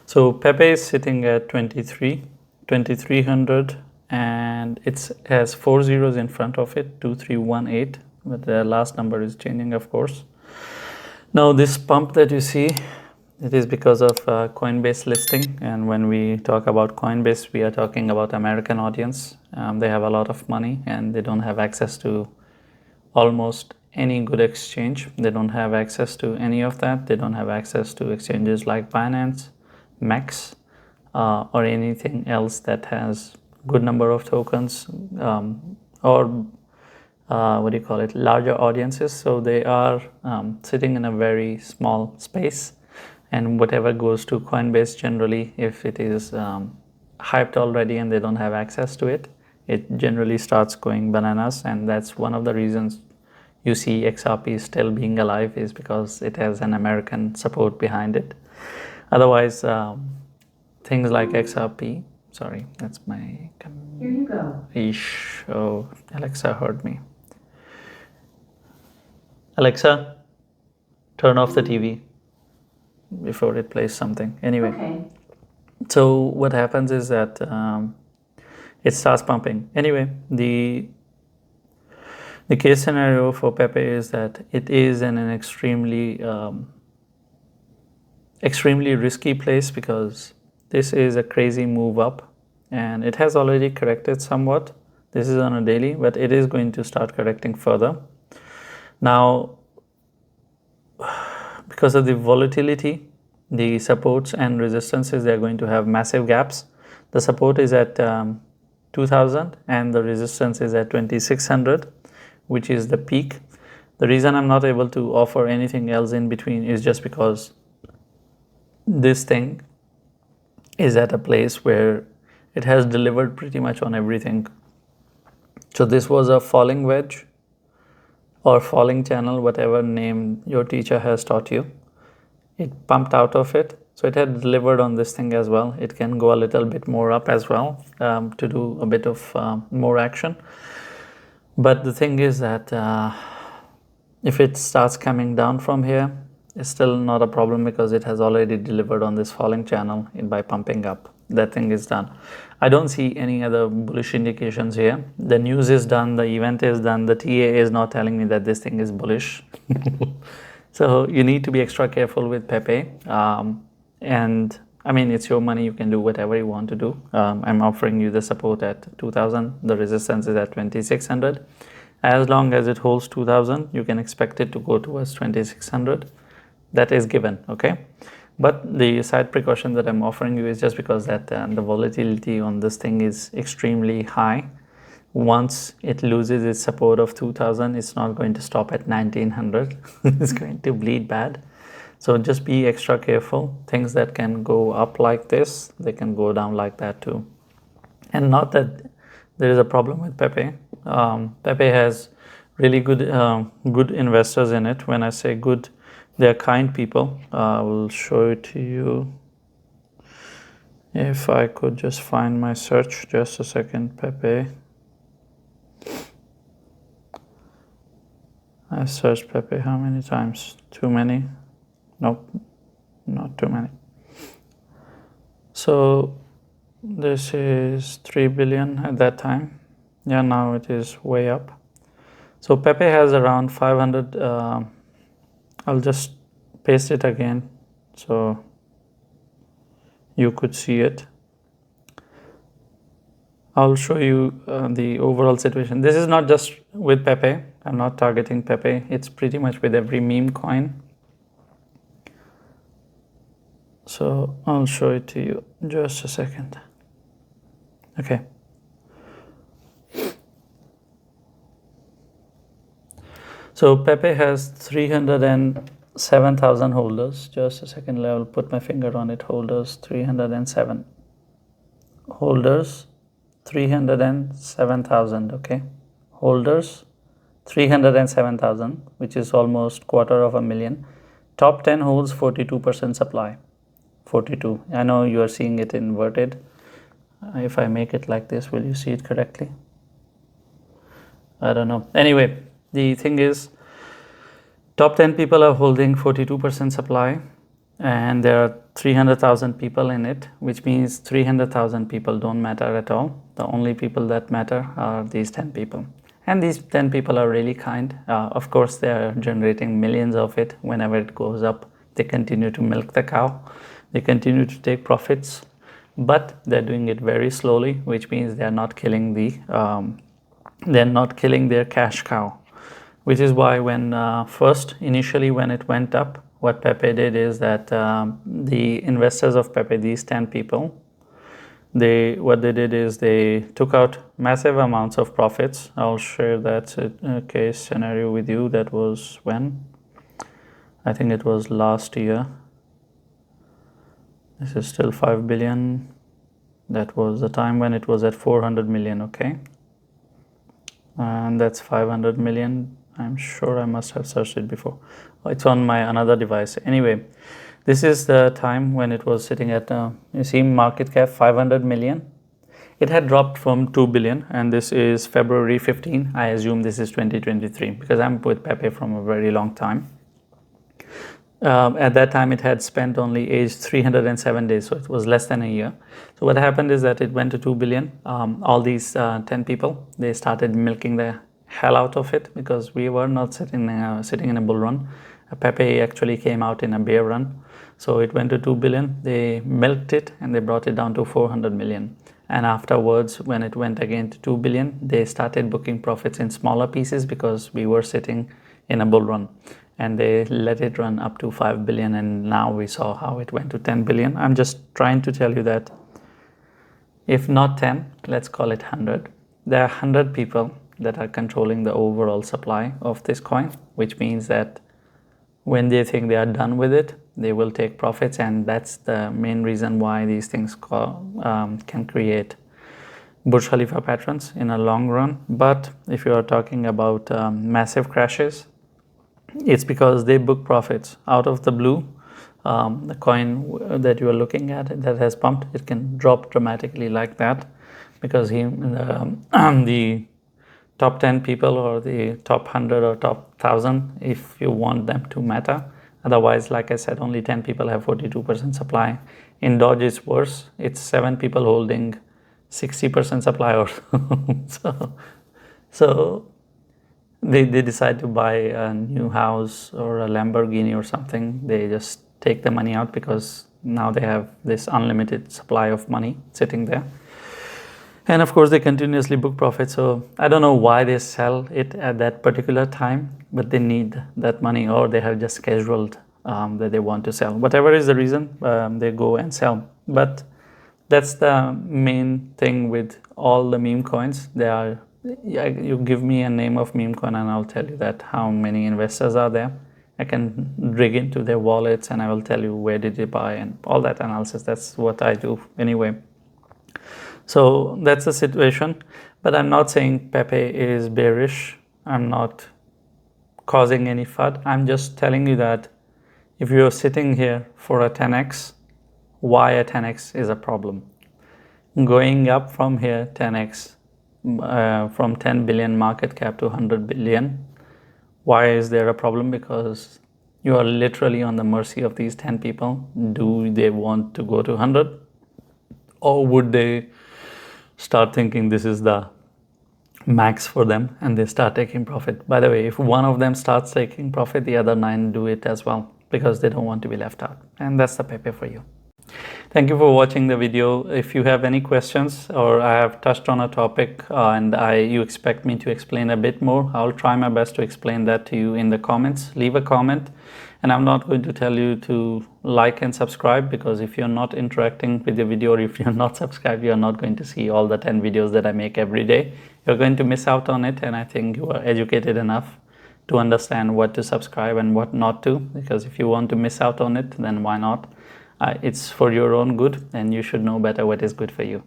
So PEPE is sitting at 2300, and it has 4 zeros in front of it, 2318, but the last number is changing, of course. Now this pump that you see, it is because of Coinbase listing, and when we talk about Coinbase, we are talking about American audience. They have a lot of money and they don't have access to almost any good exchange. They don't have access to any of that. They don't have access to exchanges like Binance, MEX, or anything else that has good number of tokens, or what do you call it, larger audiences. So they are sitting in a very small space, and whatever goes to Coinbase, generally, if it is hyped already and they don't have access to it, it generally starts going bananas. And that's one of the reasons you see XRP still being alive, is because it has an American support behind it. Otherwise, things like XRP, sorry, that's my, here you go. Ish. Oh, Alexa heard me. Alexa, turn off the TV before it plays something. Anyway, Okay. so what happens is that it starts pumping. Anyway, the case scenario for PEPE is that it is in an extremely risky place, because this is a crazy move up, and it has already corrected somewhat. This is on a daily, but it is going to start correcting further. Now, because of the volatility, the supports and resistances, they're going to have massive gaps. The support is at 2000 and the resistance is at 2600, which is the peak. The reason I'm not able to offer anything else in between is just because this thing is at a place where it has delivered pretty much on everything. So this was a falling wedge or falling channel, whatever name your teacher has taught you. It pumped out of it, so it had delivered on this thing as well. It can go a little bit more up as well, to do a bit of more action. But the thing is that if it starts coming down from here, it's still not a problem, because it has already delivered on this falling channel by pumping up. That thing is done. I don't see any other bullish indications here. The news is done, the event is done, the TA is not telling me that this thing is bullish. So you need to be extra careful with PEPE. And I mean, it's your money, you can do whatever you want to do. I'm offering you the support at 2000, the resistance is at 2600. As long as it holds 2000, you can expect it to go towards 2600. That is given, okay? But the side precaution that I'm offering you is just because that the volatility on this thing is extremely high. Once it loses its support of 2000, it's not going to stop at 1900. It's going to bleed bad. So just be extra careful. Things that can go up like this, they can go down like that too. And not that there is a problem with PEPE. PEPE has really good investors in it. When I say good, they are kind people. I will show it to you. If I could just find my search, just a second, PEPE. I searched PEPE how many times? Too many? Nope, not too many. So this is 3 billion at that time. Yeah, now it is way up. So PEPE has around 500. I'll just paste it again so you could see it. I'll show you the overall situation. This is not just with PEPE. I'm not targeting PEPE. It's pretty much with every meme coin. So I'll show it to you just a second. Okay. So PEPE has 307,000 holders. Just a second, I will put my finger on it. Holders 307. Holders 307,000. Okay. Holders 307,000, which is almost 250,000. Top 10 holds 42% supply. 42. I know you are seeing it inverted. If I make it like this, will you see it correctly? I don't know. Anyway, the thing is, top 10 people are holding 42% supply. and there are 300,000 people in it, which means 300,000 people don't matter at all. The only people that matter are these 10 people. And these 10 people are really kind. Of course, they are generating millions of it. Whenever it goes up, they continue to milk the cow. They continue to take profits, but they're doing it very slowly, which means they're not killing their cash cow. Which is why when initially when it went up, what PEPE did is that the investors of PEPE, these 10 people, what they did is they took out massive amounts of profits. I'll share that case scenario with you. That was when? I think it was last year. This is still 5 billion. That was the time when it was at 400 million, okay? And that's 500 million. I'm sure I must have searched it before. It's on my another device. Anyway, this is the time when it was sitting at, you see, market cap 500 million. It had dropped from 2 billion, and this is February 15. I assume this is 2023 because I'm with PEPE from a very long time. At that time, it had spent only aged 307 days, so it was less than a year. So what happened is that it went to 2 billion. All these 10 people, they started milking the hell out of it because we were not sitting in a bull run. PEPE actually came out in a bear run. So it went to 2 billion. They milked it and they brought it down to 400 million. And afterwards, when it went again to 2 billion, they started booking profits in smaller pieces because we were sitting in a bull run. And they let it run up to 5 billion, and now we saw how it went to 10 billion. I'm just trying to tell you that if not 10, let's call it 100. There are 100 people that are controlling the overall supply of this coin, which means that when they think they are done with it, they will take profits, and that's the main reason why these things can create Burj Khalifa patterns in a long run. But if you are talking about massive crashes, it's because they book profits out of the blue. The coin that you are looking at that has pumped, it can drop dramatically like that because the top 10 people or the top 100 or top 1000, if you want them to matter. Otherwise, like I said, only 10 people have 42% supply. In Dodge, it's worse. It's 7 people holding 60% supply or so they decide to buy a new house or a Lamborghini or something. They just take the money out because now they have this unlimited supply of money sitting there. And of course, they continuously book profits. So I don't know why they sell it at that particular time, but they need that money, or they have just scheduled that they want to sell. Whatever is the reason, they go and sell. But that's the main thing with all the meme coins. You give me a name of meme coin and I'll tell you that how many investors are there. I can dig into their wallets and I will tell you where did they buy and all that analysis. That's what I do anyway. So that's the situation. But I'm not saying PEPE is bearish. I'm not causing any FUD. I'm just telling you that if you're sitting here for a 10x, why a 10x is a problem. Going up from here 10x, from 10 billion market cap to 100 billion, why is there a problem? Because you are literally on the mercy of these 10 people. Do they want to go to 100, or would they start thinking this is the max for them and they start taking profit? By the way, if one of them starts taking profit, the other 9 do it as well because they don't want to be left out. And that's the PEPE for you. Thank you for watching the video. If you have any questions or I have touched on a topic and you expect me to explain a bit more, I'll try my best to explain that to you in the comments. Leave a comment, and I'm not going to tell you to like and subscribe, because if you're not interacting with the video or if you're not subscribed, you're not going to see all the 10 videos that I make every day. You're going to miss out on it, and I think you are educated enough to understand what to subscribe and what not to, because if you want to miss out on it, then why not? It's for your own good, and you should know better what is good for you.